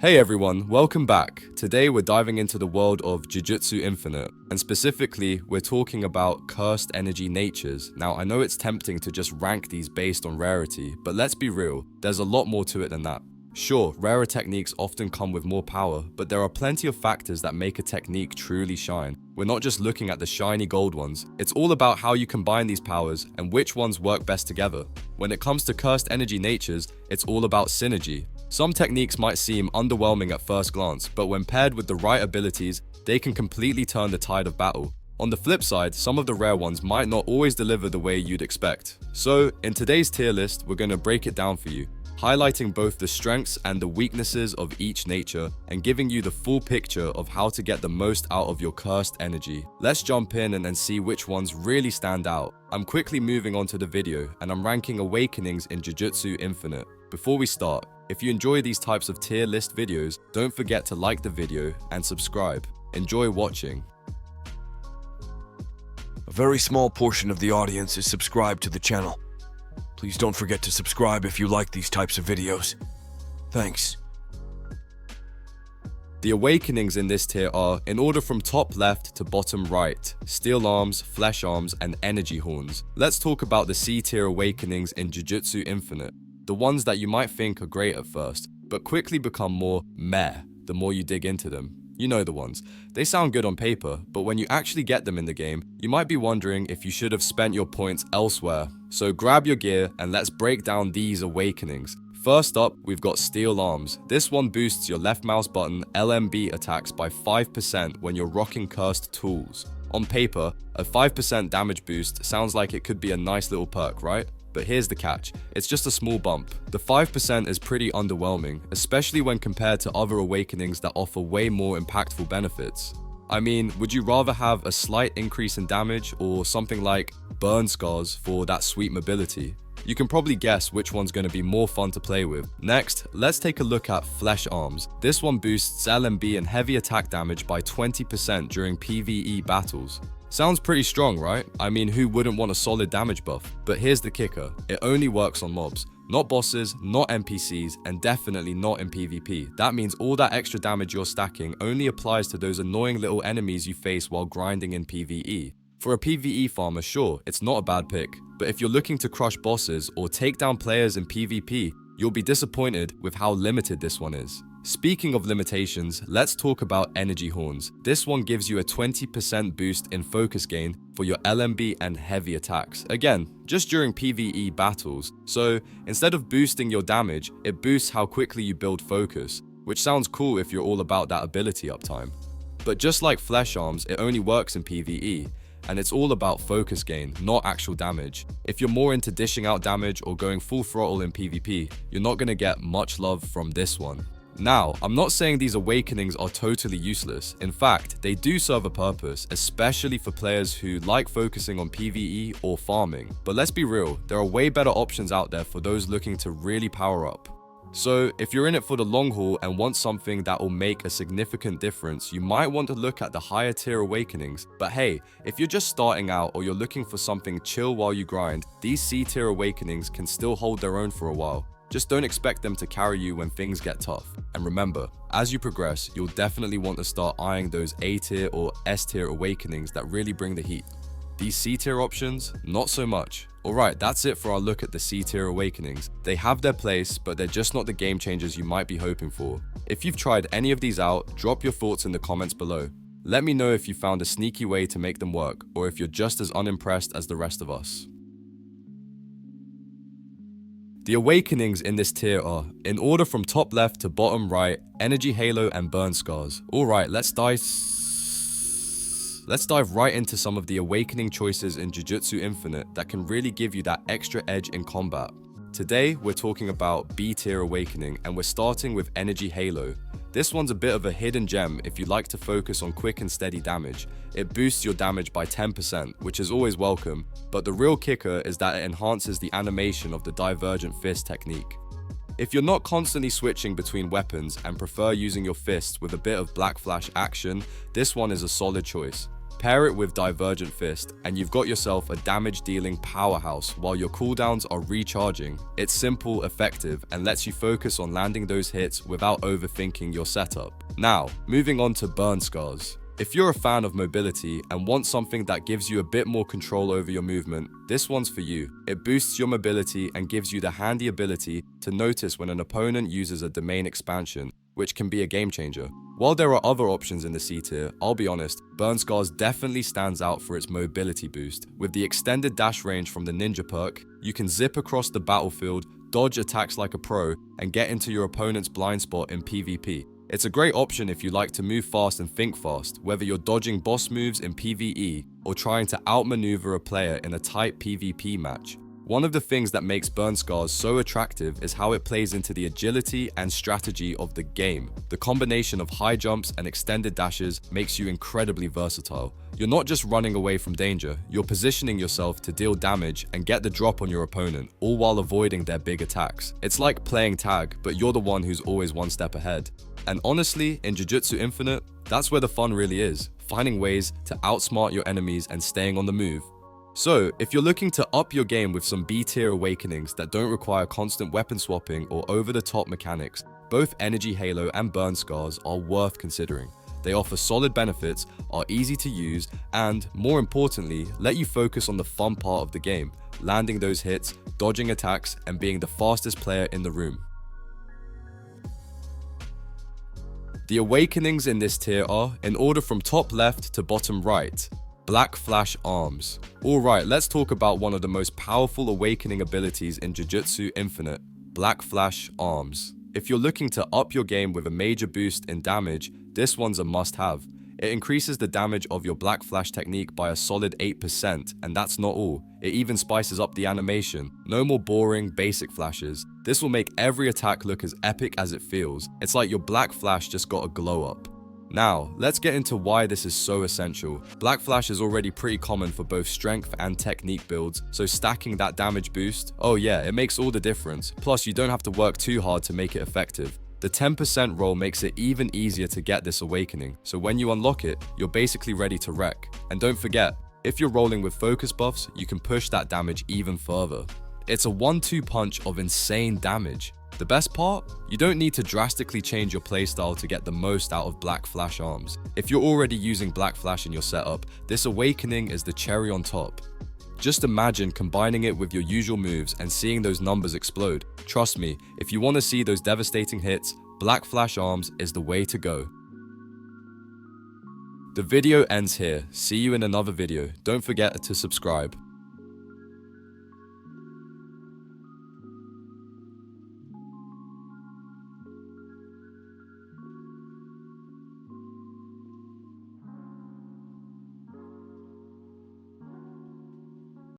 Hey everyone, welcome back. Today we're diving into the world of Jujutsu Infinite, and specifically, we're talking about cursed energy natures. Now, I know it's tempting to just rank these based on rarity, but let's be real, there's a lot more to it than that. Sure, rarer techniques often come with more power, but there are plenty of factors that make a technique truly shine. We're not just looking at the shiny gold ones, it's all about how you combine these powers and which ones work best together. When it comes to cursed energy natures, it's all about synergy. Some techniques might seem underwhelming at first glance, but when paired with the right abilities, they can completely turn the tide of battle. On the flip side, some of the rare ones might not always deliver the way you'd expect. So, in today's tier list, we're going to break it down for you, highlighting both the strengths and the weaknesses of each nature, and giving you the full picture of how to get the most out of your cursed energy. Let's jump in and see which ones really stand out. I'm quickly moving on to the video, and I'm ranking awakenings in Jujutsu Infinite. Before we start, if you enjoy these types of tier list videos, don't forget to like the video and subscribe. Enjoy watching. A very small portion of the audience is subscribed to the channel. Please don't forget to subscribe if you like these types of videos. Thanks. The awakenings in this tier are, in order from top left to bottom right, Steel Arms, Flesh Arms, and Energy Horns. Let's talk about the C tier awakenings in Jujutsu Infinite. The ones that you might think are great at first, but quickly become more meh the more you dig into them. You know the ones. They sound good on paper, but when you actually get them in the game, you might be wondering if you should have spent your points elsewhere. So grab your gear and let's break down these awakenings. First up, we've got Steel Arms. This one boosts your left mouse button LMB attacks by 5% when you're rocking cursed tools. On paper, a 5% damage boost sounds like it could be a nice little perk, right? But here's the catch, it's just a small bump. The 5% is pretty underwhelming, especially when compared to other awakenings that offer way more impactful benefits. I mean, would you rather have a slight increase in damage or something like burn scars for that sweet mobility? You can probably guess which one's going to be more fun to play with. Next, let's take a look at Flesh Arms. This one boosts LMB and heavy attack damage by 20% during PvE battles. Sounds pretty strong, right? I mean, who wouldn't want a solid damage buff? But here's the kicker, it only works on mobs. Not bosses, not NPCs, and definitely not in PvP. That means all that extra damage you're stacking only applies to those annoying little enemies you face while grinding in PvE. For a PvE farmer, sure, it's not a bad pick, but if you're looking to crush bosses or take down players in PvP, you'll be disappointed with how limited this one is. Speaking of limitations, let's talk about Energy Horns. This one gives you a 20% boost in focus gain for your LMB and heavy attacks. Again, just during PvE battles. So instead of boosting your damage, it boosts how quickly you build focus, which sounds cool if you're all about that ability uptime. But just like Flesh Arms, it only works in PvE. And it's all about focus gain, not actual damage. If you're more into dishing out damage or going full throttle in PvP, you're not going to get much love from this one. Now, I'm not saying these awakenings are totally useless. In fact, they do serve a purpose, especially for players who like focusing on PvE or farming. But let's be real, there are way better options out there for those looking to really power up. So, if you're in it for the long haul and want something that will make a significant difference, you might want to look at the higher tier awakenings. But hey, if you're just starting out or you're looking for something chill while you grind, these C tier awakenings can still hold their own for a while. Just don't expect them to carry you when things get tough. And remember, as you progress, you'll definitely want to start eyeing those A tier or S tier awakenings that really bring the heat. These C tier options, not so much. Alright, that's it for our look at the C tier awakenings. They have their place, but they're just not the game changers you might be hoping for. If you've tried any of these out, drop your thoughts in the comments below. Let me know if you found a sneaky way to make them work, or if you're just as unimpressed as the rest of us. The awakenings in this tier are, in order from top left to bottom right, Energy Halo and Burn Scars. Alright, let's dive right into some of the awakening choices in Jujutsu Infinite that can really give you that extra edge in combat. Today, we're talking about B tier awakening, and we're starting with Energy Halo. This one's a bit of a hidden gem if you like to focus on quick and steady damage. It boosts your damage by 10%, which is always welcome, but the real kicker is that it enhances the animation of the Divergent Fist technique. If you're not constantly switching between weapons and prefer using your fists with a bit of Black Flash action, this one is a solid choice. Pair it with Divergent Fist, and you've got yourself a damage-dealing powerhouse while your cooldowns are recharging. It's simple, effective, and lets you focus on landing those hits without overthinking your setup. Now, moving on to Burn Scars. If you're a fan of mobility and want something that gives you a bit more control over your movement, this one's for you. It boosts your mobility and gives you the handy ability to notice when an opponent uses a domain expansion, which can be a game changer. While there are other options in the C tier, I'll be honest, Burn Scars definitely stands out for its mobility boost. With the extended dash range from the ninja perk, you can zip across the battlefield, dodge attacks like a pro, and get into your opponent's blind spot in PvP. It's a great option if you like to move fast and think fast, whether you're dodging boss moves in PvE or trying to outmaneuver a player in a tight PvP match. One of the things that makes Burn Scars so attractive is how it plays into the agility and strategy of the game. The combination of high jumps and extended dashes makes you incredibly versatile. You're not just running away from danger, you're positioning yourself to deal damage and get the drop on your opponent, all while avoiding their big attacks. It's like playing tag, but you're the one who's always one step ahead. And honestly, in Jujutsu Infinite, that's where the fun really is, finding ways to outsmart your enemies and staying on the move. So, if you're looking to up your game with some B-tier awakenings that don't require constant weapon swapping or over-the-top mechanics, both Energy Halo and Burn Scars are worth considering. They offer solid benefits, are easy to use, and, more importantly, let you focus on the fun part of the game, landing those hits, dodging attacks, and being the fastest player in the room. The awakenings in this tier are, in order from top left to bottom right, Black Flash Arms. Alright, let's talk about one of the most powerful awakening abilities in Jujutsu Infinite, Black Flash Arms. If you're looking to up your game with a major boost in damage, this one's a must-have. It increases the damage of your Black Flash technique by a solid 8%, and that's not all. It even spices up the animation. No more boring, basic flashes. This will make every attack look as epic as it feels. It's like your Black Flash just got a glow up. Now, let's get into why this is so essential. Black Flash is already pretty common for both strength and technique builds, so stacking that damage boost, oh yeah, it makes all the difference. Plus, you don't have to work too hard to make it effective. The 10% roll makes it even easier to get this awakening, so when you unlock it, you're basically ready to wreck. And don't forget, if you're rolling with focus buffs, you can push that damage even further. It's a 1-2 punch of insane damage. The best part? You don't need to drastically change your playstyle to get the most out of Black Flash Arms. If you're already using Black Flash in your setup, this awakening is the cherry on top. Just imagine combining it with your usual moves and seeing those numbers explode. Trust me, if you want to see those devastating hits, Black Flash Arms is the way to go. The video ends here. See you in another video. Don't forget to subscribe.